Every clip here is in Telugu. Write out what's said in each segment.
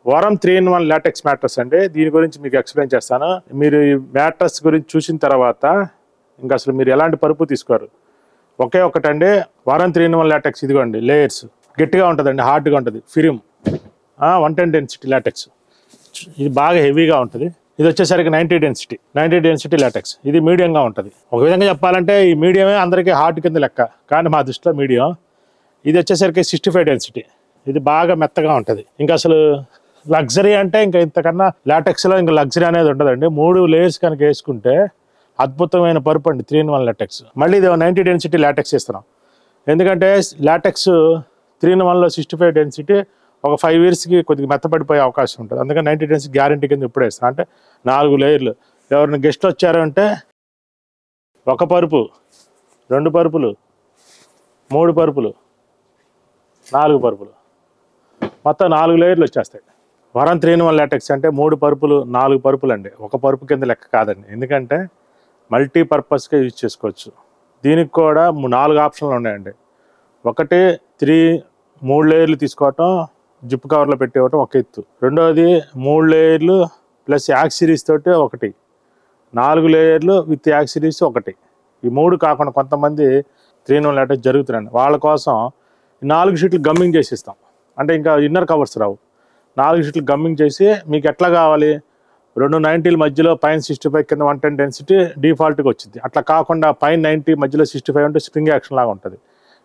వారం 3-in-1 లాటెక్స్ మ్యాట్రస్ అండి. దీని గురించి మీకు ఎక్స్ప్లెయిన్ చేస్తాను. మీరు ఈ మ్యాట్రస్ గురించి చూసిన తర్వాత ఇంకా అసలు మీరు ఎలాంటి పరుపు తీసుకోరు. ఒకే ఒకటండి వారం 3-in-1 లాటెక్స్. ఇదిగోండి లేయర్స్, గట్టిగా ఉంటుందండి, హార్డ్గా ఉంటుంది. ఫిరిమ్ 110 డెన్సిటీ లాటెక్స్, ఇది బాగా హెవీగా ఉంటుంది. ఇది వచ్చేసరికి 90 డెన్సిటీ లాటెక్స్. ఇది మీడియంగా ఉంటుంది. ఒక విధంగా చెప్పాలంటే ఈ మీడియమే అందరికీ హార్డ్ కింద లెక్క, కానీ మా దృష్టిలో మీడియం. ఇది వచ్చేసరికి 65 డెన్సిటీ. ఇది బాగా మెత్తగా ఉంటుంది. ఇంకా అసలు లగ్జరీ అంటే ఇంకా ఇంతకన్నా లాటెక్స్లో ఇంకా లగ్జరీ అనేది ఉండదండి. 3 లేయర్స్ కనుక వేసుకుంటే అద్భుతమైన పరుపు అండి 3-in-1 లాటెక్స్. మళ్ళీ ఇది 90 డెన్సిటీ లాటెక్స్ ఇస్తున్నాం. ఎందుకంటే లాటెక్స్ 3-in-1లో 65 డెన్సిటీ ఒక 5 yearsకి కొద్దిగా మెత్తపడిపోయే అవకాశం ఉంటుంది. అందుకని 90 డెన్సిటీ గ్యారంటీ కింద ఇప్పుడే ఇస్తాం. అంటే 4 లేయర్లు. ఎవరైనా గెస్ట్లు వచ్చారంటే ఒక పరుపు, 2 పరుపులు, 3 పరుపులు, 4 పరుపులు, మొత్తం 4 లేయర్లు వచ్చేస్తాయి. వారం 3-in-1 లాటెక్స్ అంటే 3 పరుపులు 4 పరుపులు అండి. ఒక పరుపు కింద లెక్క కాదండి. ఎందుకంటే మల్టీపర్పస్గా యూజ్ చేసుకోవచ్చు. దీనికి కూడా 4 ఆప్షన్లు ఉన్నాయండి. ఒకటి 3 లేయర్లు తీసుకోవటం, జిప్ కవర్లో పెట్టేవటం ఒక ఎత్తు. రెండవది 3 లేయర్లు ప్లస్ యాక్సిరీస్ తోటి ఒకటి, 4 లేయర్లు విత్ యాక్సిరీస్ ఒకటి. ఈ 3 కాకుండా కొంతమంది 3-in-1 లాటెక్స్ జరుగుతున్నాయండి. వాళ్ళ కోసం 4 షీట్లు గమ్మింగ్ చేసి ఇస్తాం. అంటే ఇంకా ఇన్నర్ కవర్స్ రావు. 4 షీట్లు గమ్మింగ్ చేసి మీకు ఎట్లా కావాలి, 2 90ల మధ్యలో పైన 65 కింద 110 డెన్సిటీ డిఫాల్ట్గా వచ్చింది. అట్లా కాకుండా పైన 90 మధ్యలో 65 అంటే స్ప్రింగ్ యాక్షన్ లాగా ఉంటుంది.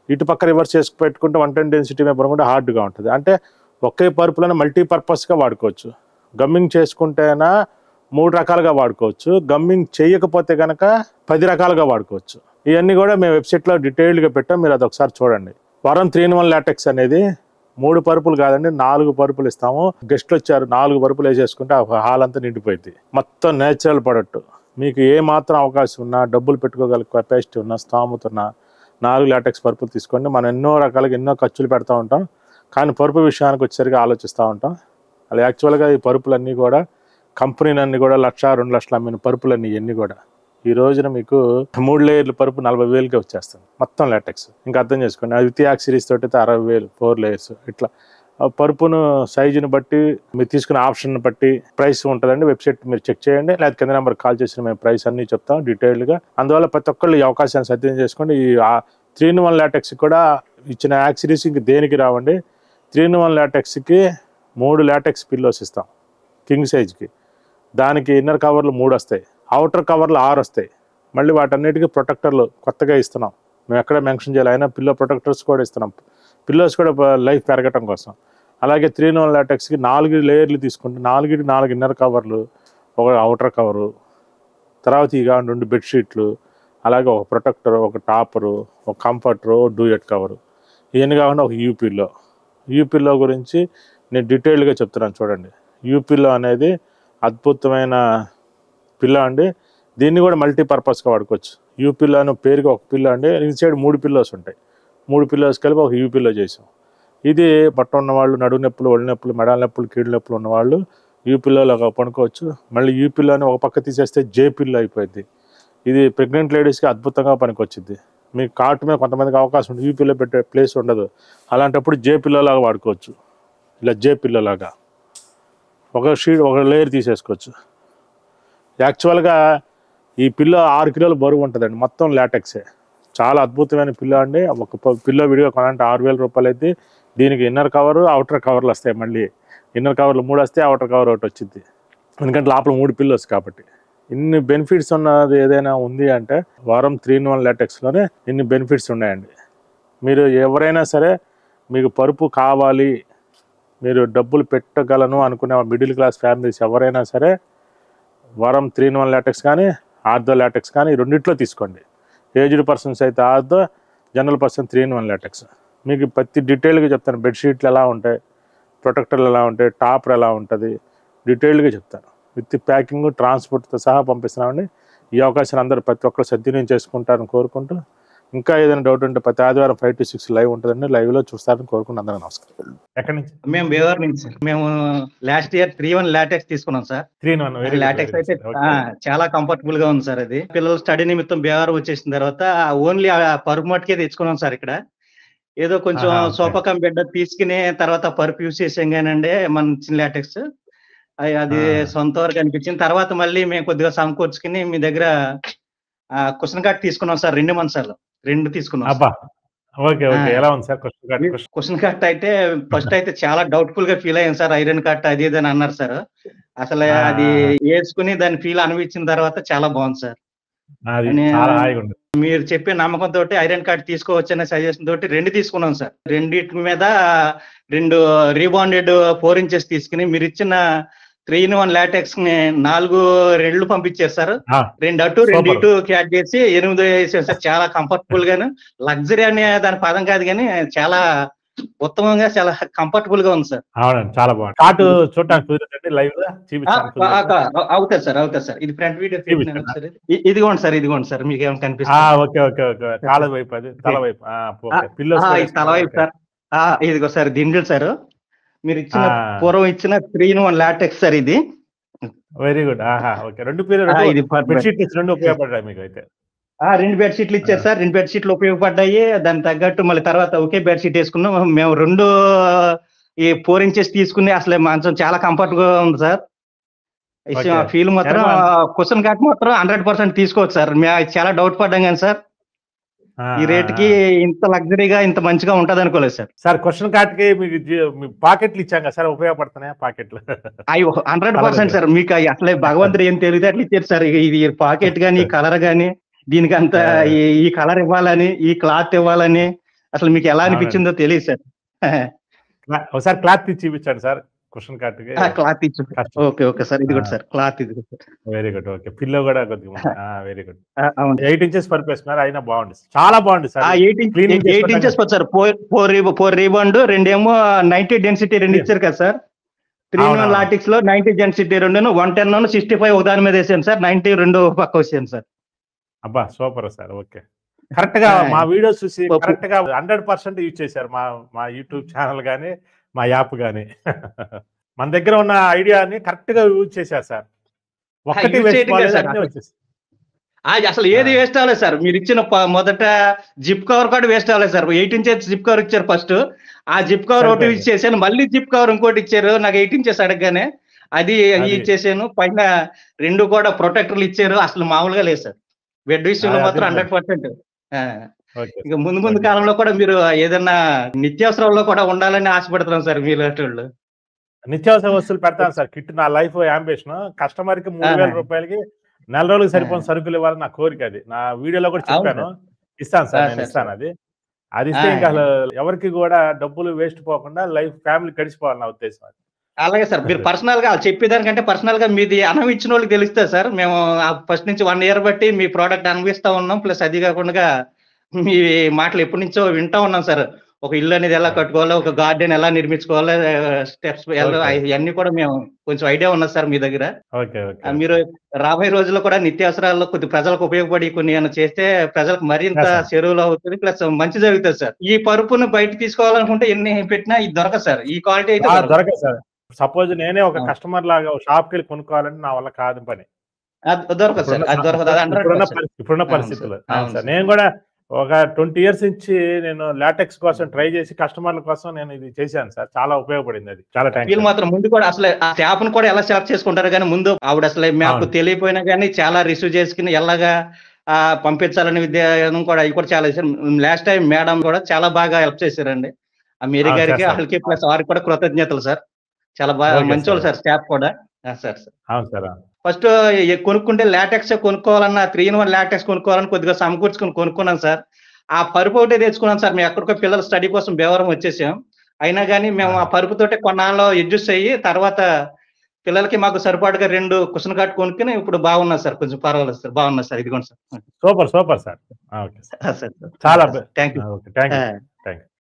ఇటు పక్క రివర్స్ చేసుకు పెట్టుకుంటే 110 డెన్సిటీ మీద కూడా హార్డ్గా ఉంటుంది. అంటే ఒకే పరుపులను మల్టీపర్పస్గా వాడుకోవచ్చు. గమ్మింగ్ చేసుకుంటేనా 3 రకాలుగా వాడుకోవచ్చు. గమ్మింగ్ చేయకపోతే కనుక 10 రకాలుగా వాడుకోవచ్చు. ఇవన్నీ కూడా మేము వెబ్సైట్లో డీటెయిల్డ్గా పెట్టాం, మీరు అది ఒకసారి చూడండి. వారం 3-in-1 లాటెక్స్ అనేది 3 పరుపులు కాదండి, 4 పరుపులు ఇస్తాము. గెస్ట్లు వచ్చారు, 4 పరుపులు వేసేసుకుంటే ఆ హాల్ అంతా నిండిపోయింది. మొత్తం నేచురల్ ప్రొడక్ట్. మీకు ఏ మాత్రం అవకాశం ఉన్నా, డబ్బులు పెట్టుకోగల కెపాసిటీ ఉన్నా, స్థామత ఉన్నా 4 లాటెక్స్ పరుపులు తీసుకోండి. మనం ఎన్నో రకాలుగా ఎన్నో ఖర్చులు పెడతా ఉంటాం, కానీ పరుపు విషయానికి వచ్చేసరికి ఆలోచిస్తూ ఉంటాం. అలా యాక్చువల్గా ఈ పరుపులన్నీ కూడా కంపెనీలన్నీ కూడా 1,00,000-2 లక్షలు అమ్మిన పరుపులన్నీ ఇవన్నీ కూడా ఈ రోజున మీకు 3 లేయర్ల పరుపు 40,000కే వచ్చేస్తుంది మొత్తం లాటెక్స్. ఇంకా అర్థం చేసుకోండి. అది విత్ యాక్సిరీస్ తోటి 60,000 4 లేయర్స్. ఇట్లా పరుపును సైజుని బట్టి మీరు తీసుకునే ఆప్షన్ బట్టి ప్రైస్ ఉంటుందండి. వెబ్సైట్ మీరు చెక్ చేయండి, లేదా కింద నెంబర్ కాల్ చేసిన మేము ప్రైస్ అన్నీ చెప్తాం డీటెయిల్డ్గా. అందువల్ల ప్రతి ఒక్కళ్ళు ఈ అవకాశాన్ని సద్వినియోగం చేసుకోండి. ఈ 3-in-1 లాటెక్స్ కూడా ఇచ్చిన యాక్సిరీస్ ఇంక దేనికి రావండి. 3-in-1 లాటెక్స్కి 3 లాటెక్స్ పిల్లోస్ ఇస్తాం కింగ్ సైజ్కి. దానికి ఇన్నర్ కవర్లు 3 వస్తాయి, అవుటర్ కవర్లు 6 వస్తాయి. మళ్ళీ వాటన్నిటికీ ప్రొటెక్టర్లు కొత్తగా ఇస్తున్నాం. మేము ఎక్కడ మెన్షన్ చేయాలి, అయినా పిల్లో ప్రొటెక్టర్స్ కూడా ఇస్తున్నాం. పిల్లోస్ కూడా లైఫ్ పెరగటం కోసం. అలాగే 3-in-1 లాటెక్స్కి 4 లేయర్లు తీసుకుంటే 4 ఇన్నర్ కవర్లు, ఒక అవుటర్ కవరు, తర్వాత ఇక 2 బెడ్షీట్లు, అలాగే ఒక ప్రొటెక్టర్, ఒక టాపరు, ఒక కంఫర్టరు, డూయట్ కవరు. ఇవన్నీ కాకుండా ఒక యూపిల్లో గురించి నేను డీటెయిల్డ్గా చెప్తున్నాను చూడండి. యూపిల్లో అనేది అద్భుతమైన పిల్లో అండి. దీన్ని కూడా మల్టీపర్పస్గా వాడుకోవచ్చు. యూపిల్లో అని పేరుగా ఒక పిల్లో అండి. ఇన్సైడ్ 3 పిల్లోస్ ఉంటాయి. 3 పిల్లోస్ కలిపి ఒక యూపిల్లో చేసాం. ఇది బట్ట ఉన్నవాళ్ళు, నడువు నొప్పులు, ఒళ్ళు నొప్పులు, మెడాల నొప్పులు, కీళ్ళ నొప్పులు ఉన్నవాళ్ళు యూపిల్లోలో పడుకోవచ్చు. మళ్ళీ యూపిల్లోని ఒక పక్క తీసేస్తే జేపిల్లో అయిపోయింది. ఇది ప్రెగ్నెంట్ లేడీస్కి అద్భుతంగా పనికొచ్చింది. మీకు కాటు మీద కొంతమందికి అవకాశం ఉంటుంది, యూపిల్లో పెట్టే ప్లేస్ ఉండదు. అలాంటప్పుడు జేపిల్లోలాగా వాడుకోవచ్చు. ఇలా జేపిల్లోలాగా ఒక లేయర్ తీసేసుకోవచ్చు. యాక్చువల్గా ఈ పిల్లో 6 కిలోల బరువు ఉంటుందండి. మొత్తం లాటెక్సే. చాలా అద్భుతమైన పిల్లో అండి. ఒక పిల్లో విడిగా కొనాలంటే 6,000 రూపాయలు అయితే. దీనికి ఇన్నర్ కవరు, అవుటర్ కవర్లు వస్తాయి. మళ్ళీ ఇన్నర్ కవర్లు 3 వస్తాయి, అవుటర్ కవర్ ఒకటి వచ్చింది. ఎందుకంటే లోపల 3 పిల్లోస్ కాబట్టి. ఇన్ని బెనిఫిట్స్ ఉన్నది ఏదైనా ఉంది అంటే వారం 3-in-1 లాటెక్స్లోనే ఇన్ని బెనిఫిట్స్ ఉన్నాయండి. మీరు ఎవరైనా సరే మీకు పరుపు కావాలి, మీరు డబ్బులు పెట్టగలను అనుకునే మిడిల్ క్లాస్ ఫ్యామిలీస్ ఎవరైనా సరే వారం 3-in-1 లాటెక్స్ కానీ ఆర్థో లాటెక్స్ కానీ రెండిట్లో తీసుకోండి. ఏజ్డ్ పర్సన్స్ అయితే ortho, general person 3-in-1 LaTeX. మీకు ప్రతి డీటెయిల్గా చెప్తాను. బెడ్షీట్లు ఎలా ఉంటాయి, ప్రొటెక్టర్లు ఎలా ఉంటాయి, టాపర్ ఎలా ఉంటుంది, డీటెయిల్డ్గా చెప్తాను. విత్ ప్యాకింగ్, ట్రాన్స్పోర్ట్తో సహా పంపిస్తున్నామండి. ఈ అవకాశాన్ని అందరూ ప్రతి ఒక్కరు సద్వినియోగం చేసుకుంటారని కోరుకుంటూ, ఇంకా ఏదైనా డౌట్ ఉంటే ప్రతి ఆదివారం 5 to 6 లైవ్ ఉంటుందండి. లైవ్లో చూస్తారని కోరుకుంటూ అందరూ నమస్కారం. ఎక్కడి నుంచి? మేము భీమవరం నుంచి సార్. మేము లాస్ట్ ఇయర్ 3-in-1 లాటెక్స్ తీసుకున్నాం సార్. 3-in-1 లాటెక్స్ అయితే చాలా కంఫర్టబుల్ గా ఉంది సార్. అది పిల్లలు స్టడీ నిమిత్తం భీమవరం వచ్చేసిన తర్వాత ఓన్లీ ఆ పరుపు మట్టుకే తెచ్చుకున్నాం సార్. ఇక్కడ ఏదో కొంచెం ఆహా! ఓకే. సోఫా కమ్ బెడ్ తీసుకుని తర్వాత పరుపు యూజ్ చేసాం గానండి మన ఇచ్చిన లాటెక్స్. అది ఆ! సొంత వరకు అనిపించింది. తర్వాత మళ్ళీ మేము కొద్దిగా సమకూర్చుకొని మీ దగ్గర కుషన్ కాట్ తీసుకున్నాం సార్ 2 మంచాలు. 2 తీసుకున్నాం అబ్బా! సార్. ఓకే. ఆ! ఓకే. ఎలా ఉంది సార్ క్వెషన్ ఈ గార్డ్ క్వెషన్? కుషన్ కట్ అయితే ఫస్ట్ అయితే చాలా డౌట్‌ఫుల్‌గా ఫీల్ అయ్యాను సార్. ఐరన్ కట్ అది ఇది అని అన్నారు సార్. అసలు ఆ! అది ఆ! ఆ! యేసుకొని దాని ఫీల్ అనుభవించిన తర్వాత చాలా బావుంది సార్. అది అని చాలా హాయిగుంది. మీరు చెప్పే నమ్మకంతోటి ఐరన్ కార్డ్ తీసుకోవచ్చనే సజెషన్ తోటి 2 తీసుకున్నాం సార్. రెండిటి మీద 2 రీబాండెడ్ 4 ఇంచెస్ తీసుకొని మీరిచ్చిన 3 ఇన్ 1 లాటెక్స్‌ని 4 రెళ్ళు పంపించారు సార్. ఆ! 2 అటు, 2 సూపర్. ఇటు క్యాట్ చేసి 8 ఏసారు సార్. చాలా కంఫర్టబుల్ గాను లగ్జరీ అనే దాని పదం కాదు గానీ చాలా ఉత్తమంగా చాలా కంఫర్టబుల్‌గా ఉంది సార్. అవునండి. చాలా బాగుంది. కార్డు చూడటానికి కుదిరిందండి లైవ్‌గా? ఆ! చూపించడానికి ఆ! కుదిరిందా? అవుతది సార్. అవుతది సార్. ఇది ఫ్రంట్ వీడియో పెట్టినాను చూపించండి. ఒకసారి. ఇదిగోండి సార్. ఇదిగోండి సార్. మీకేమైనా ఆ! కనిపిస్తుందా? ఓకే. ఓకే. ఓకే. కాళ్ళ వైపు అది. తల వైపు. ఆ! ఆ! ఓకే. పిల్లోస్ అహా! కూడా ఇది ఏసుకున్నారా? తలవైపు ఓకే. సార్. ఇదిగో సార్ దిండులు సారు. మీరిచ్చిన ఆ! పూర్వం ఇచ్చిన 3 ఇన్ 1 లాటెక్స్ సార్ ఇది. Very good. ఆహా! ఓకే. 2 ఇది బెడ్ పర్ఫెక్ట్. షీట్స్ 2 ఉపయోగపడ్డాయి మీకైతే. 2 బెడ్ షీట్‌లు ఇచ్చారు ఆ! సార్. 2 బెడ్ షీట్‌లు ఉపయోగపడ్డాయి. దానికి తగ్గట్టు మళ్ళీ తర్వాత ఒకే బెడ్ షీట్ యేసుకున్నాం. మేము 2 ఈ 4 ఇంచెస్ తీసుకుని అసలు మంచం చాలా కంఫర్ట్‌గా ఉంది సార్. ఓకే. ఫీల్ మాత్రం ఎనకమాల కుషన్ కాట్ మాత్రం 100% తీసుకోవచ్చు సార్. చాలా డౌట్ పడ్డాం గాని సార్. ఆ! ఈ ఆ! రేట్‌కి ఆ! ఇంత లగ్జరీగా ఇంత మంచిగా ఉంటదనుకోలేదు సార్. సార్ క్వెషన్ కార్డ్‌కి మీకు మీ పాకెట్లు ఇచ్చాం కదా సార్ ఉపయోగపడుతున్నాయా పాకెట్లు? అయ్యో! తల 100% దగ్గర. సార్. మీకయి అసలే భగవంతుడు ఏం తెలివితేటలు ఇచ్చారు సార్. ఇది పాకెట్ గాని, ఈ కలర్ గాని, దీనికంత ఆ! ఈ ఈ కలర్ ఇవ్వాలని, ఈ క్లాత్ ఇవ్వాలని అసలు మీకెలా అవునండి. అనిపించిందో తెలీదు సార్. ఒకసారి క్లాత్ తీసి చూపించండి సార్ క్వెషన్ కార్డ్‌కి. క్లాత్ ఇచ్చు కష్టం. ఓకే. Okay sir. ఆ! ఇదిగోండి సార్. క్లాత్ ఇదిగో sir. Very good. Okay. Pillow గూడా కొద్దిగా ఉంది. ఆ! Very good. అవును. 8 ఇంచెస్ పరుపేసుకున్నారు. అయినా బాగుంది. చాలా బాగుంది సార్. 8 క్లీనింగ్ ఇంచెస్ చేసుకోవడానికి పోదు సార్. 4 రీబౌండ్, రెండేమో 90 డెన్సిటీ 2 ఇచ్చారు కదా సార్. 3 ఇన్ 1 అవునవును. లాటిక్స్‌లో 90 డెన్సిటీ 2 110 65 ఒక దాని మీద ఏసాను సార్. 90 రెండు పక్క వేసాను సార్. అబ్బా! Super sir. ఓకే. కరెక్ట్‌గా ఆ! మా వీడియోస్ చూసి పప్పు కరెక్ట్‌గా 100% యూజ్ చేశారు. మా మా యూట్యూబ్ ఛానెల్ గాని, మా యాప్ గాని. మన దగ్గర ఉన్న ఐడియాని కరెక్ట్‌గా యూజ్ చేశారు సార్. ఒక్కటి యూజ్ వేస్ట్ చేయటం కాదు పోలేదు సార్. అన్నీ అసలు వచ్చేసాయి. అసలు ఆ! ఏది వేస్ట్ అవ్వలేదు సార్. మీరిచ్చిన మొదట జిప్ కవర్ కూడా వేస్ట్ అవ్వలేదు సార్. 8 ఇంచెస్ జిప్ కవర్ ఇచ్చారు ఫస్ట్. ఆ జిప్ కవర్ ఒకటి సరిపోయింది. ఇచ్చేసాను. మళ్ళీ జిప్ కవర్ ఇంకోటి ఇచ్చారు. నాకు 8 ఇంచెస్ అడగగానే. అది అది. ఇచ్చేసాను. పైన 2 కూడా ప్రొటెక్టర్‌లు ఇచ్చారు. అసలు మామూలుగా లేదు సార్. బెడ్ విషయంలో మాత్రం అదిరిపోయింది. 100%. ఆ! ఓకే ఇక సార్. ముందు ముందు ఓకే సార్. కాలంలో కూడా మీరు ఏదన్నా నిత్యావసరాల్లో కూడా ఉండాలని ఆశపడుతున్నాం సార్ మీలాంటోళ్ళు. నిత్యావసర వస్తువులు పెడతాను సార్. కిట్ నా లైఫ్ యాంబిషన్. కస్టమర్‌కి రూ. ఆహా! 3000కి నెల రోజులకి ఆ! సరిపోని సరుకులు ఇవ్వాలని నా కోరిక అది. నా వీడియోలో కూడా అవును చెప్పాను. సార్. ఇస్తాను సార్. నేను సార్. ఇస్తాను సార్. అది. అది ఆ! ఇస్తే ఇంకా అసలు ఎవరికీ గూడా డబ్బులు వేస్ట్ పోకుండా లైఫ్ ఫ్యామిలీ గడిచిపోవాలి నా ఉద్దేశం అది. అలాగే సార్. మీరు పర్సనల్‌గా చెప్పేదానికంటే పర్సనల్‌గా మీది అనుభవం ఇచ్చినోళ్ళకి తెలుస్తది సార్. మేము ఫస్ట్ నుంచి 1 ఇయర్ బట్టి మీ ప్రొడక్ట్ అనుభవిస్తా ఉన్నాం. ప్లస్ అది కాకుండా మీ మాటలు ఎప్పటినుంచో వింటా ఉన్నాం సార్. ఒక ఇల్లు అనేది ఎలా ఓకే. కట్టుకోవాలో, ఒక గార్డెన్ ఎలా నిర్మించుకోవాలో, స్టెప్స్ ఓకే. ఇయన్నీ కూడా మేము కొంచెం ఐడియా ఉన్నది సార్ మీ దగ్గర. ఓకే. ఓకే. మీరు ఓకే. రాబోయే రోజుల్లో కూడా నిత్యావసరాల్లో కొద్ది ప్రజలకు ఉపయోగపడి కొన్ని ఏమైనా చేస్తే ప్రజలకు మరింత చేస్తాను. చేరువలో అవుతది. ప్లస్ మంచి జరుగుతది సార్. ఈ పరుపును బయట తీసుకోవాలనుకుంటే ఎన్ని పెట్టినా ఇది దొరకదు సార్. ఈ క్వాలిటీ అయితే దొరకదు. దొరకదు సార్. సపోజ్ నేనే ఒక ఆ! కస్టమర్ లాగా ఒక షాప్‌కెళ్ళి కొనుక్కోవాలంటే నా వల్ల కాని పని. దొరకదు సార్. అది దొరకదు. అది ఇప్పుడున్న 100%. ఇప్పుడున్న అవును సార్. పరిస్థితుల్లో. అవును అవును సార్. సార్. నేను గూడా ఒక 20 ఇయర్స్ నుంచి నేను లాటెక్స్ కోసం ట్రై చేసి కస్టమర్ల కోసం నేను ఇది చేశాను సార్. చాలా ఉపయోగపడిందది. చాలా థాంక్స్ వీళ్ళు అండి. మాత్రం ముందు కూడా అసలే ఆ స్టాఫ్‌ని కూడా ఎలా సెలెక్ట్ చేసుకుంటారో గానీ, ముందు ఆవిడ అసలే మాకు అవును. తెలియపోయినా గానీ చాలా రిసీవ్ చేసుకొని ఎలాగా పంపించాలనే విధానం కూడా అయి కూడా చాలా చేశారు. లాస్ట్ టైమ్ మేడం కూడా చాలా బాగా హెల్ప్ చేశారండి. ఆ మేరీ అవును. గారికి, చేస్తారు. ఆళ్ళకి ప్లస్ వారికి కూడా కృతజ్ఞతలు సార్. చాలా ఓకే సార్. మంచోళ్ళు సార్ స్టాఫ్ కూడా. సార్. అవును సార్. అవును. ఫస్ట్ కొనుక్కుంటే లాటెక్సే కొనుక్కోవాలన్న 3 ఇన్ 1 లాటెక్స్ కొనుక్కోవాలని కొద్దిగా సమకూర్చుకొని కొనుక్కున్నాను సార్. ఆ పరుపు ఒకటే తెచ్చుకున్నాను సార్. మేము ఎక్కడికో పిల్లల స్టడీ కోసం భీమవరం వచ్చేసాం. అయినా గాని మేము ఆ ఆహా! పరుపుతోటే కొన్నాళ్ళు అడ్జస్ట్ అయ్యి తర్వాత పిల్లలకి మాకు సరిపాటుగా 2 కుషన్ కాట్ కొనుక్కొని ఇప్పుడు బాగున్నాది సార్. కొంచెం పర్వాలేదు సార్. బాగున్నాది సార్. ఇదిగోండి సార్. సూపర్. Super sir. ఆ! Okay sir. సార్. చాలా థాంక్ యూ. ఓకే. థాంక్ ఆ! యూ. Thank you.